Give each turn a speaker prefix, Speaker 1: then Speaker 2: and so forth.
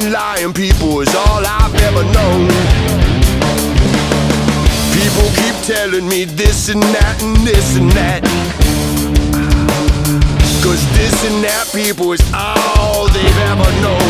Speaker 1: and lying people is all I've ever known. People keep telling me this and that and this and that, 'cause this and that people is all they've ever known.